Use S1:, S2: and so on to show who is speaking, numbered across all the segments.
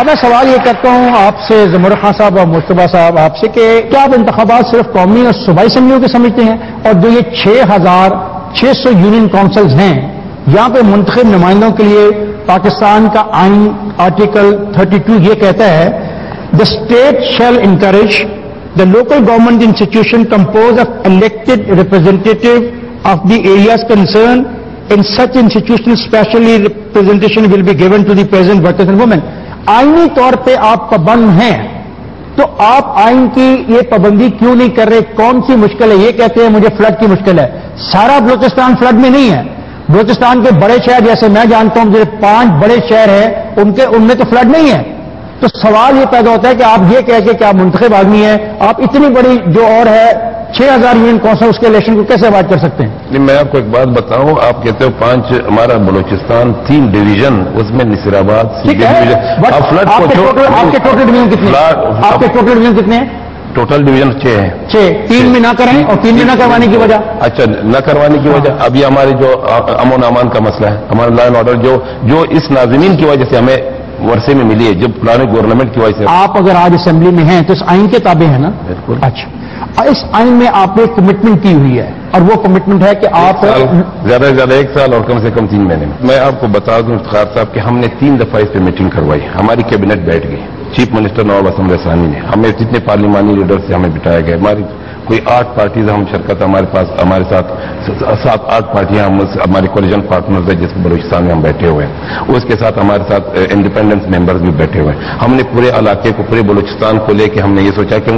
S1: اب میں سوال یہ کرتا ہوں آپ سے زمر خان صاحب اور مصطفیٰ صاحب آپ سے کہ کیا آپ انتخابات صرف قومی اور صوبائی اسمبلیوں کے سمجھتے ہیں؟ اور جو یہ 6,600 یونین کونسلز ہیں یہاں پہ منتخب نمائندوں کے لیے پاکستان کا آئین آرٹیکل 32 یہ کہتا ہے the state shall encourage the local government institution compose of elected representative of the areas concern in such institutional specially representation will be given to the present workers and women. آئینی طور پہ آپ پابند ہیں تو آپ آئین کی یہ پابندی کیوں نہیں کر رہے؟ کون سی مشکل ہے؟ یہ کہتے ہیں مجھے فلڈ کی مشکل ہے. سارا بلوچستان فلڈ میں نہیں ہے. بلوچستان کے بڑے شہر جیسے میں جانتا ہوں جو 5 بڑے شہر ہیں ان میں تو فلڈ نہیں ہے. تو سوال یہ پیدا ہوتا ہے کہ آپ یہ کہہ کے کہ آپ منتخب آدمی ہیں آپ اتنی بڑی جو اور ہے 6,000 یونین کونسل اس کے الیکشن کو کیسے اوائڈ کر سکتے ہیں؟
S2: نہیں، میں آپ کو ایک بات بتاؤں. آپ کہتے ہو 5 ہمارا بلوچستان 3 ڈویژن اس میں نصیر آباد
S1: آپ کے ٹوٹل ڈویژن کتنے ہیں؟ آپ کے ٹوٹل ڈویژن کتنے ہیں؟
S2: ٹوٹل ڈویژن 6 ہیں.
S1: 3 میں نہ کریں اور 3 میں نہ کروانے کی وجہ؟
S2: اچھا، نہ کروانے کی وجہ اب یہ ہمارے جو امن و امان کا مسئلہ ہے، ہمارا لا اینڈ آرڈر جو اس ناظمین کی وجہ سے ہمیں ورثے میں ملی ہے، جب پرانے گورنمنٹ کی وجہ سے. آپ
S1: اگر آج اسمبلی میں ہیں تو اس آئین کے تابع ہیں نا؟
S2: بالکل.
S1: اچھا، اس آئین میں آپ نے کمٹمنٹ کی ہوئی ہے اور وہ کمٹمنٹ ہے کہ آپ
S2: زیادہ سے زیادہ 1 سال اور کم سے کم 3 مہینے میں آپ کو بتا دوں افتخار صاحب کہ ہم نے 3 دفعہ اس پہ میٹنگ کروائی. ہماری کیبنٹ بیٹھ گئی، چیف منسٹر نواب حسن رسانی نے، ہمیں جتنے پارلیمانی لیڈر سے ہمیں بٹھایا گیا. ہماری کوئی 8 پارٹیز ہم شرکت ہمارے ساتھ 7-8 پارٹیاں ہمارے کولیجن پارٹنرز ہیں جس بلوچستان میں ہم بیٹھے ہوئے ہیں. اس کے ساتھ ہمارے ساتھ انڈیپینڈنس ممبرز بھی بیٹھے ہوئے ہیں. ہم نے پورے علاقے کو پورے بلوچستان کو لے کے ہم نے یہ سوچا کہ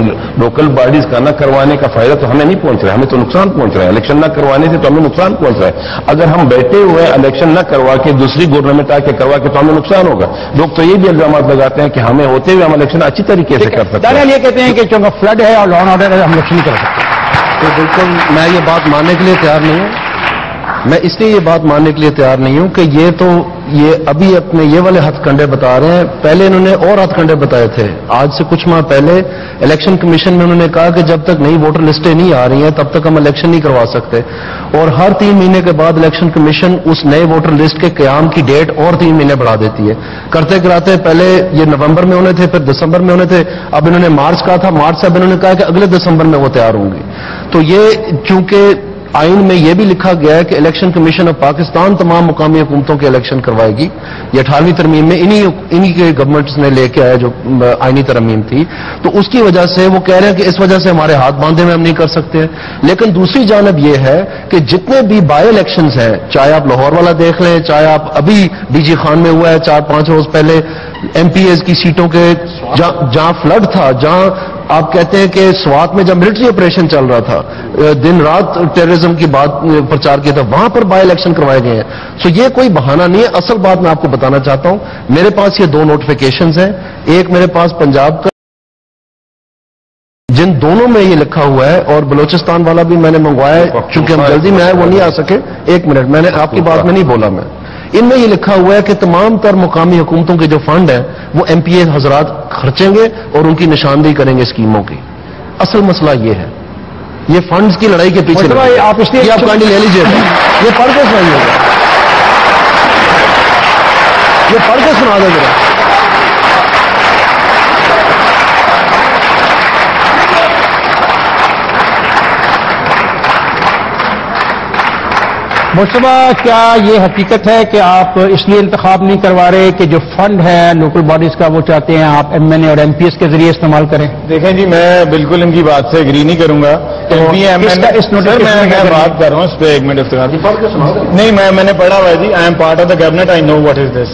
S2: لوکل باڈیز کا نہ کروانے کا فائدہ تو ہمیں نہیں پہنچ رہا ہے، ہمیں تو نقصان پہنچ رہا ہے. الیکشن نہ کروانے سے تو ہمیں نقصان پہنچ رہا ہے. اگر ہم بیٹھے ہوئے الیکشن نہ کروا کے دوسری گورنمنٹ آ کے کروا کے تو ہمیں نقصان ہوگا. لوگ تو یہ بھی الزامات لگاتے ہیں کہ ہمیں ہوتے ہوئے ہم الیکشن اچھی طریقے سے کر سکتے ہیں.
S1: یہ کہتے ہیں کہ چونکہ فلڈ ہے اور لا اینڈ آرڈر ہے ہم الیکشن نہیں کر سکتے.
S3: تو بالکل میں یہ بات ماننے کے لیے تیار نہیں ہوں. میں اس لیے یہ بات ماننے کے لیے تیار نہیں ہوں کہ یہ ابھی اپنے یہ والے ہتھ کنڈے بتا رہے ہیں. پہلے انہوں نے اور ہتھ کنڈے بتائے تھے. آج سے کچھ ماہ پہلے الیکشن کمیشن میں انہوں نے کہا کہ جب تک نئی ووٹر لسٹیں نہیں آ رہی ہیں تب تک ہم الیکشن نہیں کروا سکتے. اور ہر 3 مہینے کے بعد الیکشن کمیشن اس نئے ووٹر لسٹ کے قیام کی ڈیٹ اور 3 مہینے بڑھا دیتی ہے. کرتے کراتے پہلے یہ نومبر میں ہونے تھے، پھر دسمبر میں ہونے تھے، اب انہوں نے مارچ کہا تھا، مارچ سے اب انہوں نے کہا کہ اگلے دسمبر میں وہ تیار ہوں گے. تو یہ چونکہ آئین میں یہ بھی لکھا گیا ہے کہ الیکشن کمیشن آف پاکستان تمام مقامی حکومتوں کے الیکشن کروائے گی. یہ 18ویں ترمیم میں انہی کے گورنمنٹس نے لے کے آیا جو آئینی ترمیم تھی. تو اس کی وجہ سے وہ کہہ رہے ہیں کہ اس وجہ سے ہمارے ہاتھ باندھے میں ہم نہیں کر سکتے ہیں. لیکن دوسری جانب یہ ہے کہ جتنے بھی بائی الیکشنز ہیں، چاہے آپ لاہور والا دیکھ لیں، چاہے آپ ابھی ڈی جی خان میں ہوا ہے 4-5 روز پہلے ایم پی ایز کی سیٹوں کے جہاں فلڈ تھا، جہاں آپ کہتے ہیں کہ سوات میں جب ملٹری آپریشن چل رہا تھا، دن رات ٹیررزم کی بات پرچار کیا تھا، وہاں پر بائی الیکشن کروائے گئے ہیں. سو یہ کوئی بہانہ نہیں ہے. اصل بات میں آپ کو بتانا چاہتا ہوں، میرے پاس یہ 2 نوٹیفیکیشنز ہیں. ایک میرے پاس پنجاب کا جن دونوں میں یہ لکھا ہوا ہے، اور بلوچستان والا بھی میں نے منگوایا ہے، چونکہ ہم جلدی میں آئے وہ نہیں آ سکے. 1 منٹ، میں نے آپ کی بات میں نہیں بولا. میں ان میں یہ لکھا ہوا ہے کہ تمام تر مقامی حکومتوں کے جو فنڈ ہیں وہ ایم پی اے حضرات خرچیں گے اور ان کی نشاندہی کریں گے اسکیموں کی. اصل مسئلہ یہ ہے، یہ فنڈز کی لڑائی کے پیچھے
S1: آپ اس لیے
S3: آپ کہانی لے لیجیے گا. یہ پڑھ کے سنائیے گا، یہ پڑھ کے سنا دے گا.
S1: مصطفیٰ، کیا یہ حقیقت ہے کہ آپ اس لیے انتخاب نہیں کروا رہے کہ جو فنڈ ہے لوکل باڈیز کا وہ چاہتے ہیں آپ ایم این اے اور ایم پی ایس کے ذریعے استعمال کریں؟
S4: دیکھیں جی، میں بالکل ان کی بات سے اگری نہیں کروں گا. میں بات کر رہا ہوں اس پہ 1 منٹ افتخار. نہیں، میں نے پڑھا ہوا ہے جی. I am part of the cabinet, I know what is this.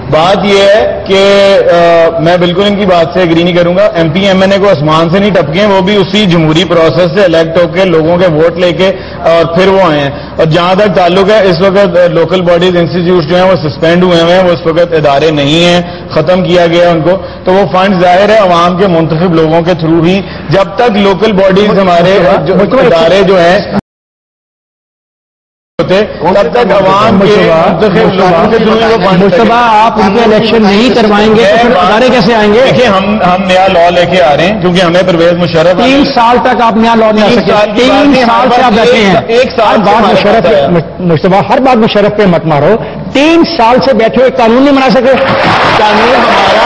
S4: بات یہ ہے کہ میں بالکل ان کی بات سے اگری نہیں کروں گا. ایم پی ایم این اے کو آسمان سے نہیں ٹپکے، وہ بھی اسی جمہوری پروسیس سے الیکٹ ہو کے لوگوں کے ووٹ لے کے اور پھر وہ آئے ہیں. اور جہاں تک تعلق ہے، اس وقت لوکل باڈیز انسٹیٹیوٹ جو ہیں وہ سسپینڈ ہوئے ہیں، وہ اس وقت ادارے نہیں ہیں، ختم کیا گیا ان کو. تو وہ فنڈ ظاہر ہے عوام کے منتخب لوگوں کے تھرو ہی، جب تک لوکل باڈیز ہمارے ادارے جو ہیں تب تک عوام کے منتخب لوگوں کے تھرو ہی.
S1: مصطفیٰ، آپ ان کے الیکشن نہیں کروائیں گے تو پھر ادارے کیسے آئیں گے؟
S4: دیکھیے، ہم نیا لا لے کے آ رہے ہیں کیونکہ ہمیں پرویز مشرف
S1: 3 سال تک آپ نیا لا نہیں آ سکتے. 3 سال سے آپ بیٹھے ہیں.
S4: 1 سال
S1: مصطفیٰ، ہر بات مشرف پہ مت مارو. 3 سال سے بیٹھے ہوئے قانون نہیں بنا سکے.
S4: قانون ہمارا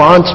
S3: 5